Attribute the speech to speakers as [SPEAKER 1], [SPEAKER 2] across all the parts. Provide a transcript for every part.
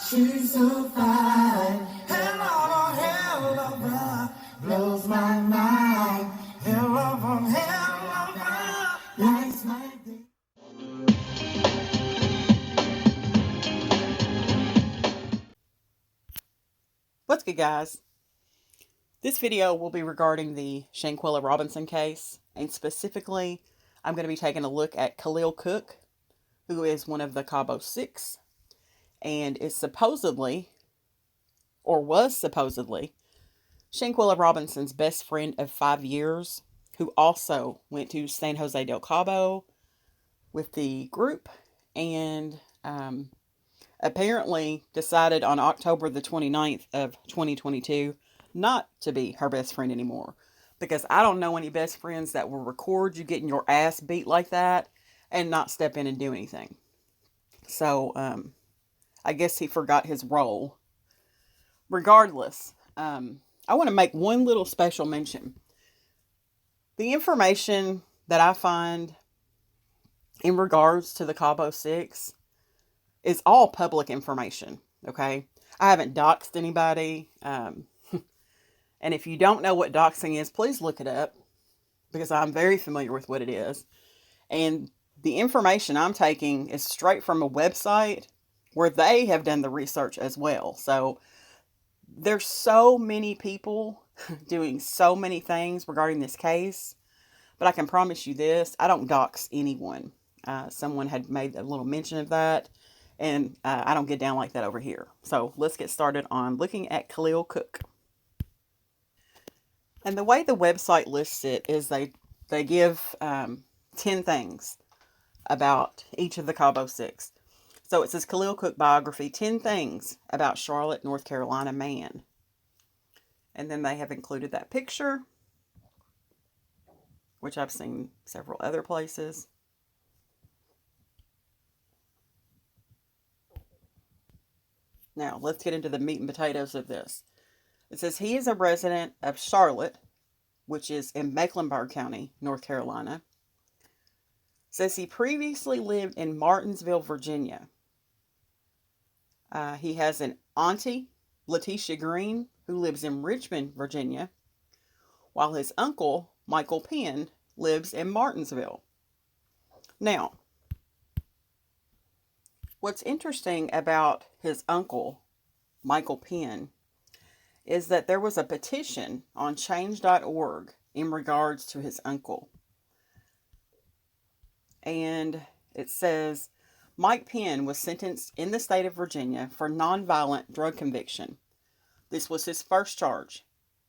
[SPEAKER 1] She's so fine. Hell of a hell of a blows my mind. Hell of a hell of a lights my day.
[SPEAKER 2] What's good, guys? This video will be regarding the Shanquella Robinson case, and specifically, I'm going to be taking a look at Khalil Cooke, who is one of the Cabo Six, and is supposedly, or was supposedly, Shanquella Robinson's best friend of 5 years, who also went to San Jose del Cabo with the group, and apparently decided on October the 29th of 2022 not to be her best friend anymore. Because I don't know any best friends that will record you getting your ass beat like that and not step in and do anything. So, I guess he forgot his role. Regardless, I want to make one little special mention. The information that I find in regards to the Cabo Six is all public information, okay? I haven't doxed anybody. And if you don't know what doxing is, please look it up, because I'm very familiar with what it is. And the information I'm taking is straight from a website where they have done the research as well. So there's so many people doing so many things regarding this case, but I can promise you this, I don't dox anyone. Someone had made a little mention of that, and I don't get down like that over here. So let's get started on looking at Khalil Cooke. And the way the website lists it is they give 10 things about each of the Cabo Six. So it says Khalil Cooke biography, 10 things about Charlotte, North Carolina man. And then they have included that picture, which I've seen several other places. Now, let's get into the meat and potatoes of this. It says he is a resident of Charlotte, which is in Mecklenburg County, North Carolina. It says he previously lived in Martinsville, Virginia. He has an auntie, Letitia Green, who lives in Richmond, Virginia, while his uncle, Michael Penn, lives in Martinsville. Now, what's interesting about his uncle, Michael Penn, is that there was a petition on change.org in regards to his uncle. And it says, Mike Penn was sentenced in the state of Virginia for nonviolent drug conviction. This was his first charge,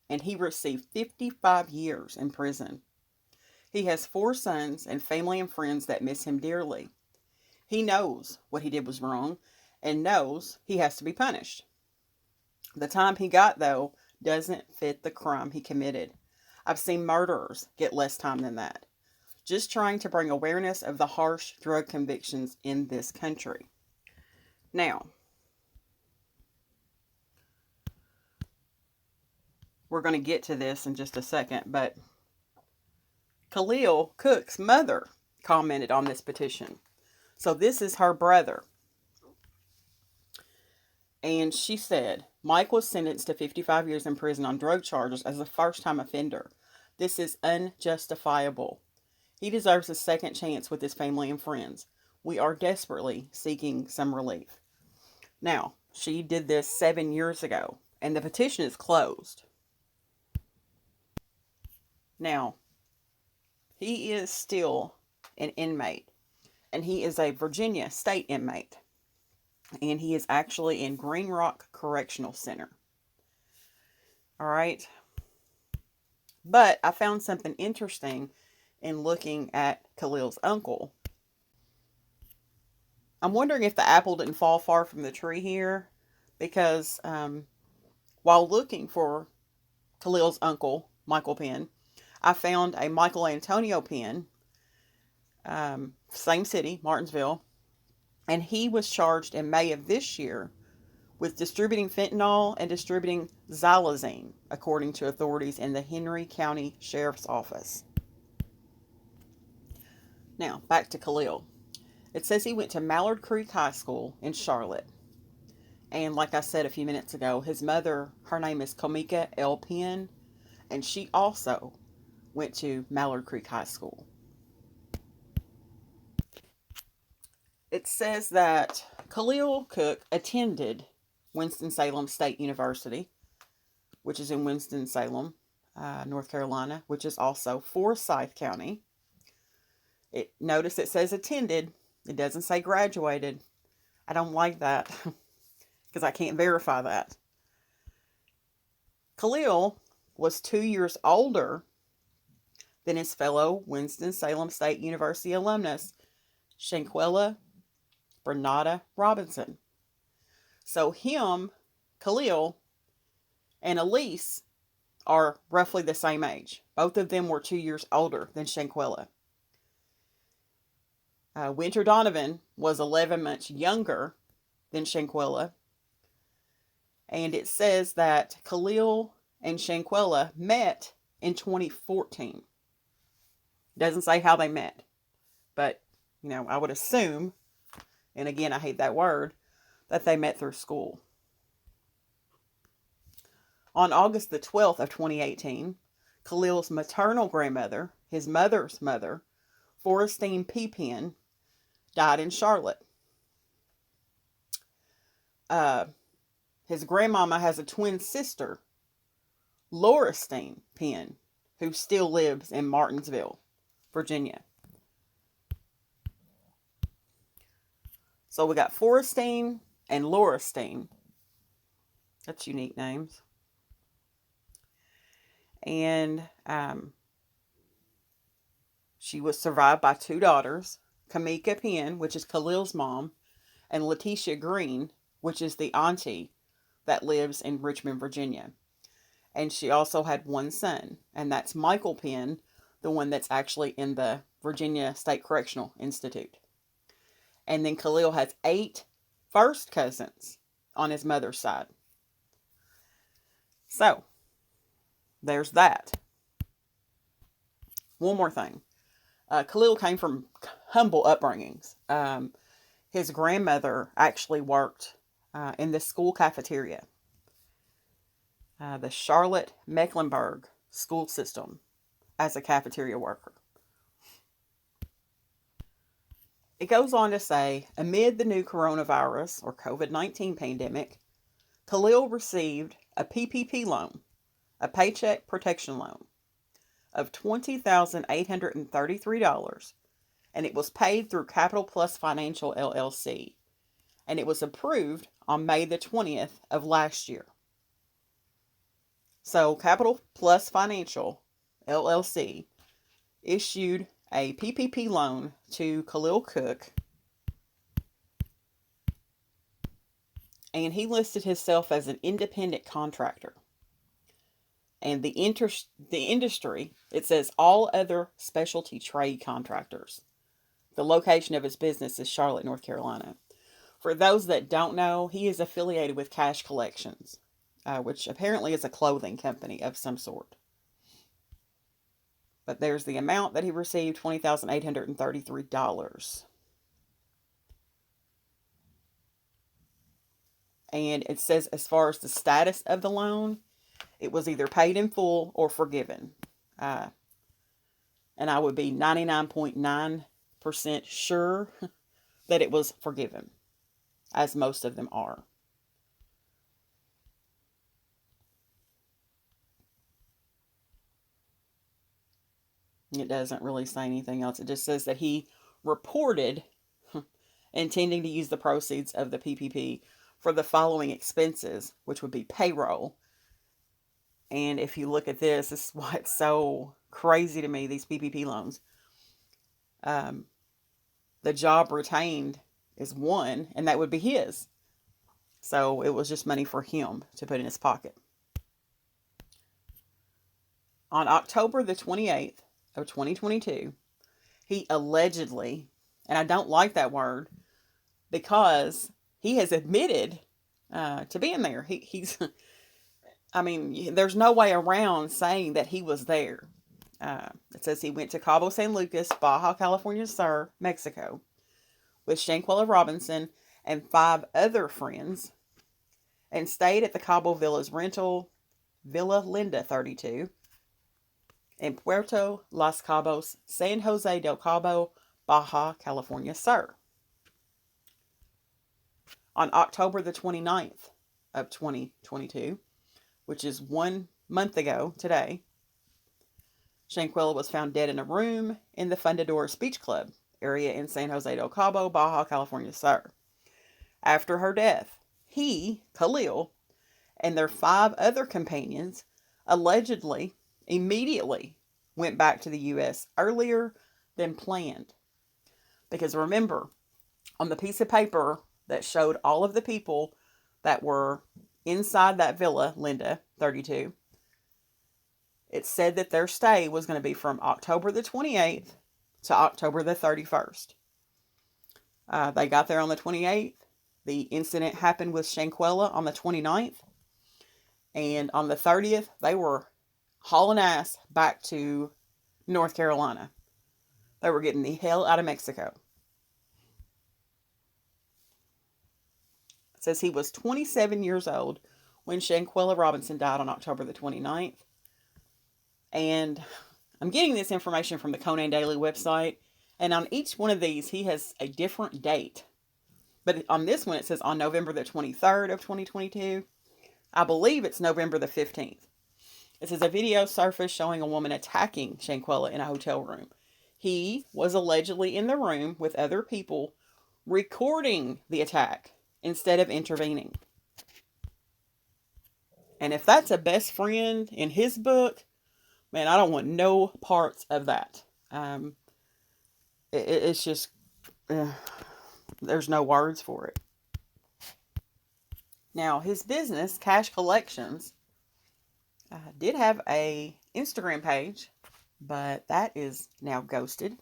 [SPEAKER 2] and he received 55 years in prison. He has 4 sons and family and friends that miss him dearly. He knows what he did was wrong and knows he has to be punished. The time he got, though, doesn't fit the crime he committed. I've seen murderers get less time than that. Just trying to bring awareness of the harsh drug convictions in this country. Now, we're going to get to this in just a second, but Khalil Cooke's mother commented on this petition. So this is her brother. And she said, Mike was sentenced to 55 years in prison on drug charges as a first-time offender. This is unjustifiable. He deserves a second chance with his family and friends. We are desperately seeking some relief. Now, she did this 7 years ago, and the petition is closed. Now, he is still an inmate, and he is a Virginia state inmate, and he is actually in Green Rock Correctional Center. All right. But I found something interesting in looking at Khalil's uncle. I'm wondering if the apple didn't fall far from the tree here, because while looking for Khalil's uncle, Michael Penn, I found a Michael Antonio Penn, same city, Martinsville, and he was charged in May of this year with distributing fentanyl and distributing xylazine, according to authorities in the Henry County Sheriff's Office. Now, back to Khalil. It says he went to Mallard Creek High School in Charlotte. And like I said a few minutes ago, his mother, her name is Komika L. Penn, and she also went to Mallard Creek High School. It says that Khalil Cooke attended Winston-Salem State University, which is in Winston-Salem, North Carolina, which is also Forsyth County. Notice it says attended. It doesn't say graduated. I don't like that because I can't verify that. Khalil was 2 years older than his fellow Winston-Salem State University alumnus, Shanquella Robinson. So him, Khalil, and Alysse are roughly the same age. Both of them were 2 years older than Shanquella. Winter Donovan was 11 months younger than Shanquella. And it says that Khalil and Shanquella met in 2014. It doesn't say how they met. But, I would assume, and again, I hate that word, that they met through school. On August the 12th of 2018, Khalil's maternal grandmother, his mother's mother, Forestine P. Penn, died in Charlotte. His grandmama has a twin sister, Lauristine Penn, who still lives in Martinsville, Virginia. So we got Forestine and Lauristine. That's unique names. And she was survived by 2 daughters, Komika Penn, which is Khalil's mom, and Letitia Green, which is the auntie that lives in Richmond, Virginia. And she also had 1 son, and that's Michael Penn, the one that's actually in the Virginia State Correctional Institute. And then Khalil has 8 first cousins on his mother's side. So, there's that. One more thing. Khalil came from humble upbringings. His grandmother actually worked in the school cafeteria, the Charlotte Mecklenburg school system, as a cafeteria worker. It goes on to say, amid the new coronavirus or COVID-19 pandemic, Khalil received a PPP loan, a Paycheck Protection Loan, of $20,833, and it was paid through Capital Plus Financial LLC, and it was approved on May the 20th of last year. So Capital Plus Financial LLC issued a PPP loan to Khalil Cooke, and he listed himself as an independent contractor. And the industry, it says all other specialty trade contractors. The location of his business is Charlotte, North Carolina. For those that don't know, he is affiliated with Cash Collections, which apparently is a clothing company of some sort. But there's the amount that he received, $20,833. And it says as far as the status of the loan, it was either paid in full or forgiven. And I would be 99.9% sure that it was forgiven, as most of them are. It doesn't really say anything else. It just says that he reported intending to use the proceeds of the PPP for the following expenses, which would be payroll. And if you look at this is why it's so crazy to me, these PPP loans. The job retained is one, and that would be his. So it was just money for him to put in his pocket. On October the 28th of 2022, he allegedly, and I don't like that word because he has admitted to being there. He's I mean, there's no way around saying that he was there. It says he went to Cabo San Lucas, Baja California Sur, Mexico, with Shanquella Robinson and 5 other friends. and stayed at the Cabo Villas rental, Villa Linda 32, in Puerto Los Cabos, San Jose del Cabo, Baja California Sur. On October the 29th of 2022, which is 1 month ago today, Shanquella was found dead in a room in the Fundedores Beach Club area in San Jose del Cabo, Baja California Sur. After her death, he, Khalil, and their 5 other companions allegedly immediately went back to the U.S. earlier than planned. Because remember, on the piece of paper that showed all of the people that were inside that Villa, Linda 32, it said that their stay was going to be from October the 28th to October the 31st. They got there on the 28th. The incident happened with Shanquella on the 29th. And on the 30th, they were hauling ass back to North Carolina. They were getting the hell out of Mexico. It says he was 27 years old when Shanquella Robinson died on October the 29th. And I'm getting this information from the Conan Daily website. And on each one of these, he has a different date. But on this one, it says on November the 23rd of 2022. I believe it's November the 15th. It says a video surfaced showing a woman attacking Shanquella in a hotel room. He was allegedly in the room with other people recording the attack instead of intervening. And if that's a best friend in his book, man, I don't want no parts of that. It's just, there's no words for it. Now, his business, Cash Collections, did have a Instagram page, but that is now ghosted.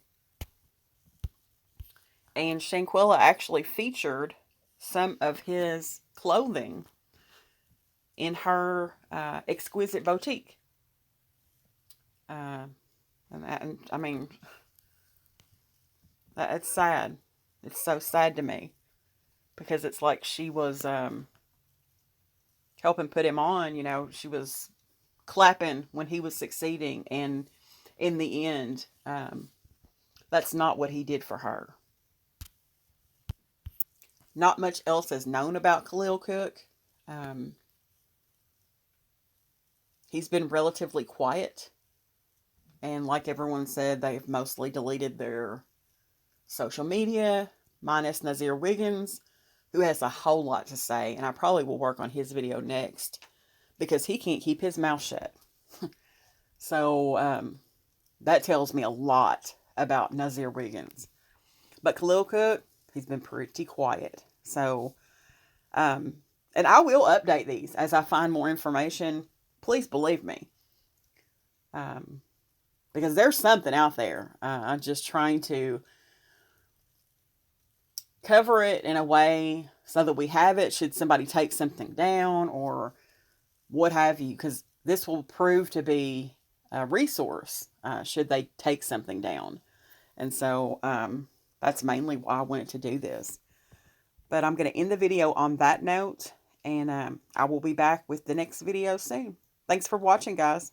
[SPEAKER 2] And Shanquella actually featured some of his clothing in her exquisite boutique. And I mean, it's sad. It's so sad to me. Because it's like she was helping put him on, you know, she was clapping when he was succeeding, and in the end, that's not what he did for her. Not much else is known about Khalil Cooke. He's been relatively quiet, and like everyone said, they've mostly deleted their social media, minus Nazir Wiggins, who has a whole lot to say, and I probably will work on his video next, because he can't keep his mouth shut. So, that tells me a lot about Nazir Wiggins. But Khalil Cooke, he's been pretty quiet. So, and I will update these as I find more information. Please believe me. Because there's something out there. I'm just trying to cover it in a way so that we have it should somebody take something down or what have you, because this will prove to be a resource should they take something down. And so that's mainly why I wanted to do this. But I'm going to end the video on that note, and I will be back with the next video soon. Thanks for watching, guys.